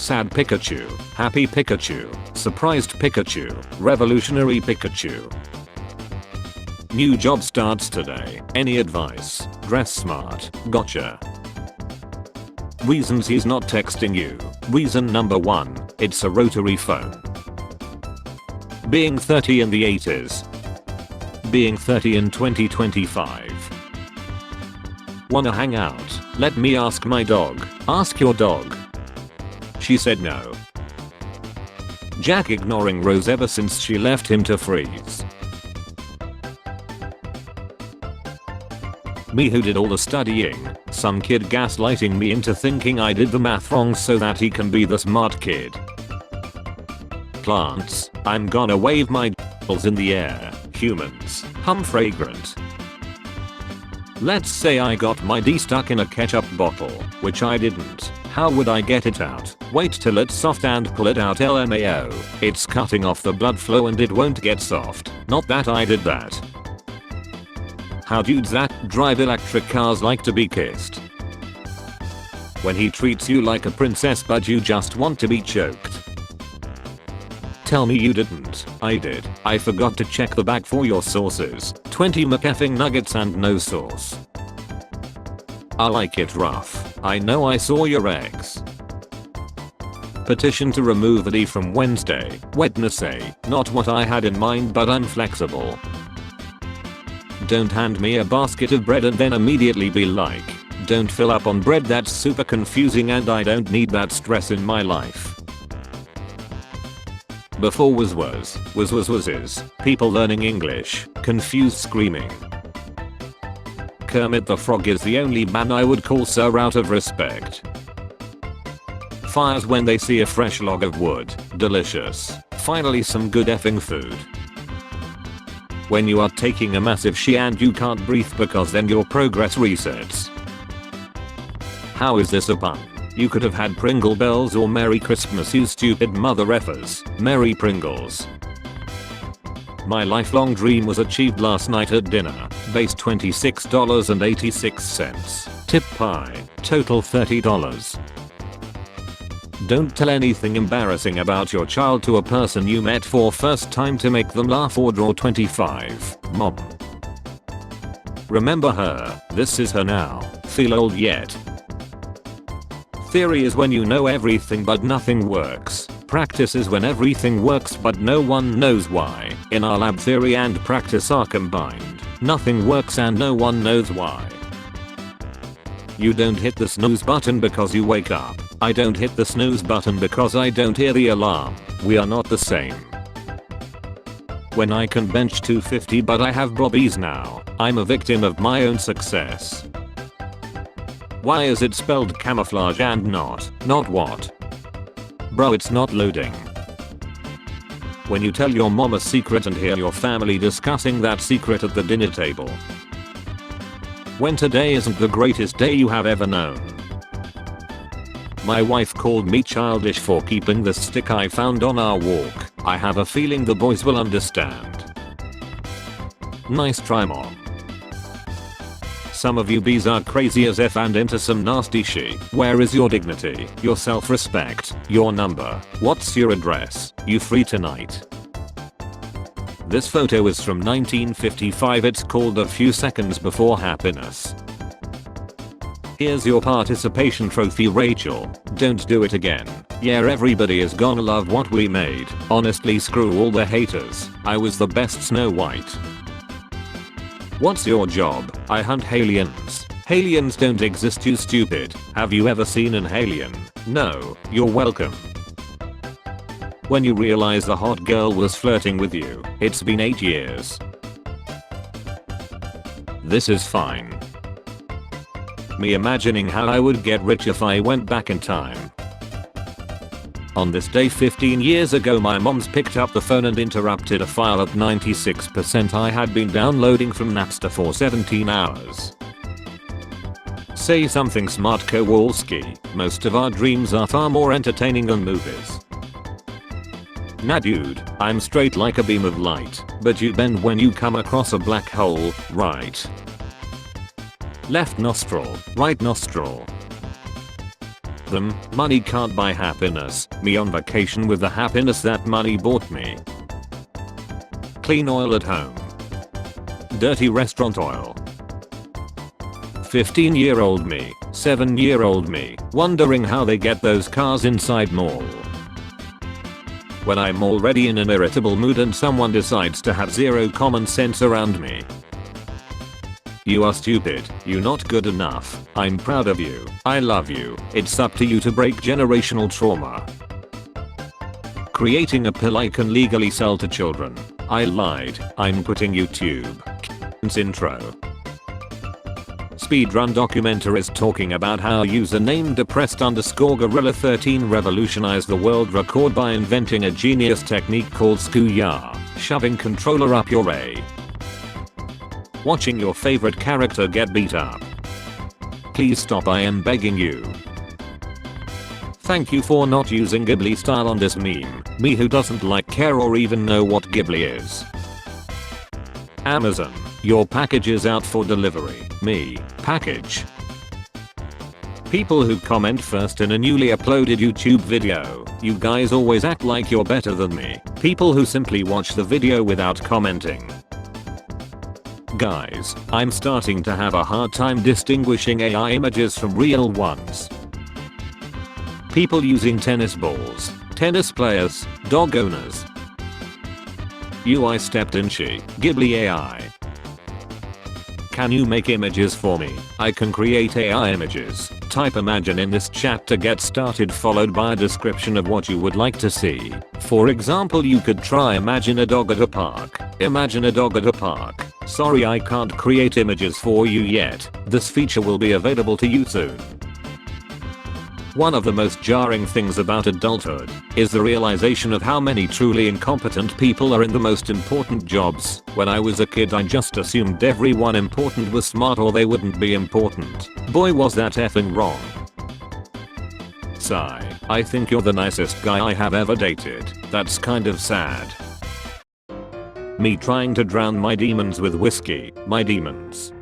sad Pikachu, happy Pikachu, surprised Pikachu, revolutionary Pikachu. New job starts today. Any advice? Dress smart. Gotcha. Reasons he's not texting you. Reason number 1, it's a rotary phone. Being 30 in the 80s. Being 30 in 2025. Wanna hang out? Let me ask my dog. Ask your dog. She said no. Jack ignoring Rose ever since she left him to freeze. Me who did all the studying, some kid gaslighting me into thinking I did the math wrong so that he can be the smart kid. Plants, I'm gonna wave my balls in the air. Humans, hum fragrant. Let's say I got my D stuck in a ketchup bottle, which I didn't. How would I get it out? Wait till it's soft and pull it out. LMAO. It's cutting off the blood flow and it won't get soft. Not that I did that. How dudes that drive electric cars like to be kissed. When he treats you like a princess but you just want to be choked. Tell me you didn't. I did. I forgot to check the bag for your sauces. 20 McEffing nuggets and no sauce. I like it rough. I know I saw your eggs. Petition to remove the D from Wednesday. Wednesday. Not what I had in mind, but I'm flexible. Don't hand me a basket of bread and then immediately be like, don't fill up on bread, that's super confusing and I don't need that stress in my life. Before was is, people learning English, confused screaming. Kermit the Frog is the only man I would call sir out of respect. Fires when they see a fresh log of wood, delicious, finally some good effing food. When you are taking a massive shit and you can't breathe because then your progress resets. How is this a pun? You could have had Pringle Bells or Merry Christmas, you stupid mother effers. Merry Pringles. My lifelong dream was achieved last night at dinner. Base $26.86. Tip pie. Total $30. Don't tell anything embarrassing about your child to a person you met for first time to make them laugh or draw 25. Mom. Remember her, this is her now. Feel old yet? Theory is when you know everything but nothing works. Practice is when everything works but no one knows why. In our lab, theory and practice are combined. Nothing works and no one knows why. You don't hit the snooze button because you wake up. I don't hit the snooze button because I don't hear the alarm. We are not the same. When I can bench 250 but I have bobbies now, I'm a victim of my own success. Why is it spelled camouflage and not what? Bro, it's not loading. When you tell your mom a secret and hear your family discussing that secret at the dinner table. When today isn't the greatest day you have ever known. My wife called me childish for keeping the stick I found on our walk. I have a feeling the boys will understand. Nice try, mom. Some of you bees are crazy as F and into some nasty shit. Where is your dignity, your self-respect, your number? What's your address? You free tonight? This photo is from 1955. It's called A Few Seconds Before Happiness. Here's your participation trophy, Rachel. Don't do it again. Yeah, everybody is gonna love what we made. Honestly, screw all the haters. I was the best Snow White. What's your job? I hunt aliens. Aliens don't exist, you stupid. Have you ever seen an alien? No, you're welcome. When you realize the hot girl was flirting with you, it's been 8 years. This is fine. Me imagining how I would get rich if I went back in time. On this day 15 years ago, my mom's picked up the phone and interrupted a file of 96% I had been downloading from Napster for 17 hours. Say something smart, Kowalski. Most of our dreams are far more entertaining than movies. Nah dude, I'm straight like a beam of light, but you bend when you come across a black hole, right? Left nostril, right nostril. them. Money can't buy happiness. Me on vacation with the happiness that money bought me. Clean oil at home. Dirty restaurant oil. 15-year-old me, 7-year-old me, wondering how they get those cars inside mall. When I'm already in an irritable mood and someone decides to have zero common sense around me. You are stupid, you're not good enough, I'm proud of you, I love you, it's up to you to break generational trauma. Creating a pill I can legally sell to children. I lied, I'm quitting YouTube. Intro. Speedrun documentaries talking about how username depressed_gorilla13 revolutionized the world record by inventing a genius technique called Scooyah, shoving controller up your A. Watching your favorite character get beat up. Please stop, I am begging you. Thank you for not using Ghibli style on this meme, me who doesn't like, care or even know what Ghibli is. Amazon, your package is out for delivery, me, package. People who comment first in a newly uploaded YouTube video, you guys always act like you're better than me. People who simply watch the video without commenting. Guys, I'm starting to have a hard time distinguishing AI images from real ones. People using tennis balls, tennis players, dog owners. I stepped in Ghibli AI. Can you make images for me? I can create AI images. Type imagine in this chat to get started, followed by a description of what you would like to see. For example, you could try imagine a dog at a park. Imagine a dog at a park. Sorry, I can't create images for you yet. This feature will be available to you soon. One of the most jarring things about adulthood is the realization of how many truly incompetent people are in the most important jobs. When I was a kid, I just assumed everyone important was smart or they wouldn't be important. Boy, was that effing wrong. Sigh, I think you're the nicest guy I have ever dated. That's kind of sad. Me trying to drown my demons with whiskey, my demons.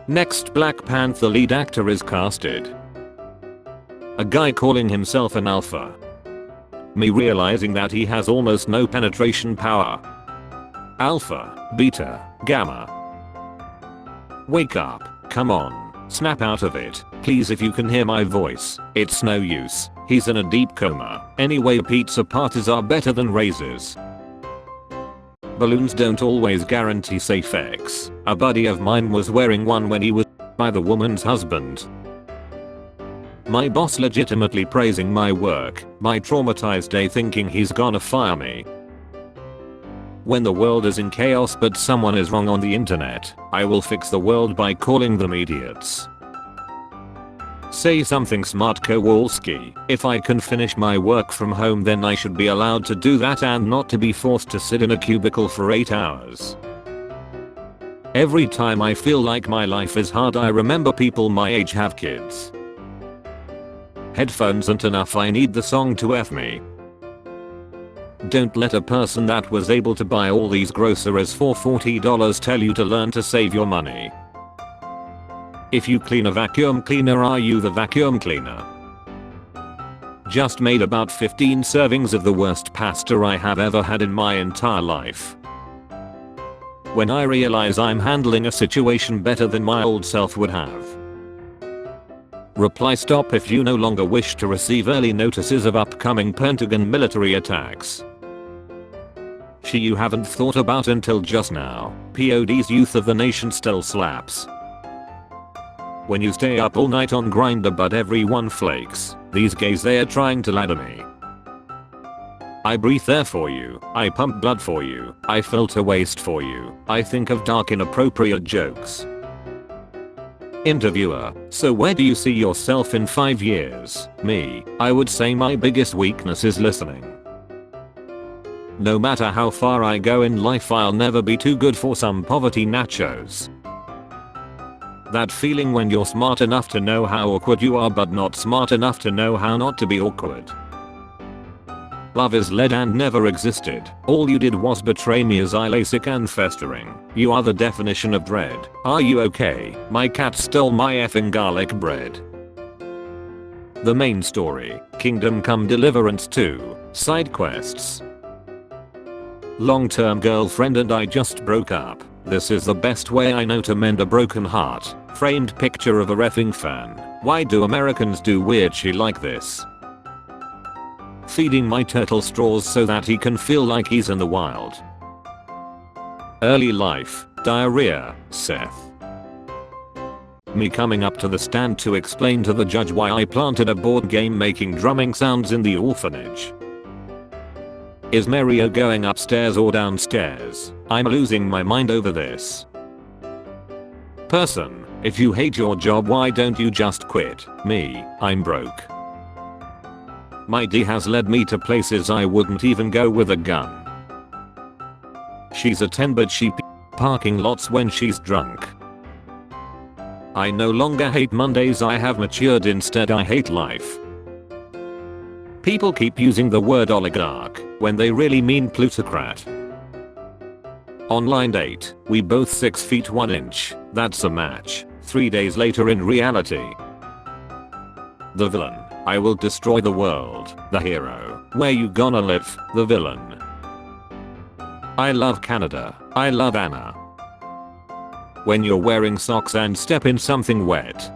Next Black Panther lead actor is casted. A guy calling himself an alpha. Me realizing that he has almost no penetration power. Alpha, beta, gamma. Wake up, come on, snap out of it, please. If you can hear my voice, it's no use, he's in a deep coma. Anyway, pizza parties are better than raises. Balloons don't always guarantee safe sex. A buddy of mine was wearing one when he was by the woman's husband. My boss legitimately praising my work, my traumatized day thinking he's gonna fire me. When the world is in chaos but someone is wrong on the internet, I will fix the world by calling them idiots. Say something smart, Kowalski. If I can finish my work from home, then I should be allowed to do that and not to be forced to sit in a cubicle for 8 hours. Every time I feel like my life is hard, I remember people my age have kids. Headphones aren't enough, I need the song to F me. Don't let a person that was able to buy all these groceries for $40 tell you to learn to save your money. If you clean a vacuum cleaner, are you the vacuum cleaner? Just made about 15 servings of the worst pasta I have ever had in my entire life. When I realize I'm handling a situation better than my old self would have. Reply stop if you no longer wish to receive early notices of upcoming Pentagon military attacks. She you haven't thought about until just now. POD's youth of the nation still slaps. When you stay up all night on Grindr but everyone flakes. These gays, they are trying to ladder me. I breathe air for you. I pump blood for you. I filter waste for you. I think of dark inappropriate jokes. Interviewer, so where do you see yourself in 5 years? Me, I would say my biggest weakness is listening. No matter how far I go in life, I'll never be too good for some poverty nachos. That feeling when you're smart enough to know how awkward you are but not smart enough to know how not to be awkward. Love is lead and never existed. All you did was betray me as I lay sick and festering. You are the definition of dread. Are you okay? My cat stole my effing garlic bread. The main story, Kingdom Come Deliverance 2, side quests. Long-term girlfriend and I just broke up. This is the best way I know to mend a broken heart. Framed picture of a reffing fan. Why do Americans do weird shit like this? Feeding my turtle straws so that he can feel like he's in the wild. Early life, diarrhea, Seth. Me coming up to the stand to explain to the judge why I planted a board game making drumming sounds in the orphanage. Is Mario going upstairs or downstairs? I'm losing my mind over this. Person, if you hate your job, why don't you just quit? Me, I'm broke. My D has led me to places I wouldn't even go with a gun. She's a 10 but she parking lots when she's drunk. I no longer hate Mondays, I have matured, instead I hate life. People keep using the word oligarch when they really mean plutocrat. Online date, we both 6 feet 1 inch, that's a match. 3 days later in reality. The villain, I will destroy the world. The hero, where you gonna live? The villain. I love Canada, I love Anna. When you're wearing socks and step in something wet.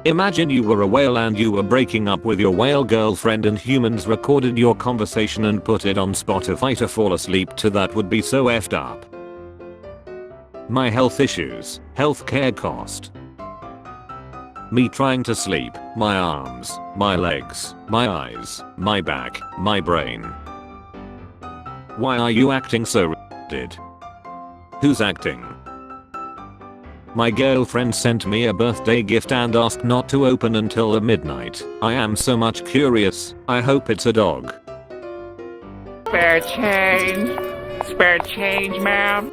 Imagine you were a whale and you were breaking up with your whale girlfriend and humans recorded your conversation and put it on Spotify to fall asleep to. That would be so effed up. My health issues, healthcare cost. Me trying to sleep, my arms, my legs, my eyes, my back, my brain. Why are you acting so retarded? Who's acting? My girlfriend sent me a birthday gift and asked not to open until midnight. I am so much curious. I hope it's a dog. Spare change. Spare change, ma'am.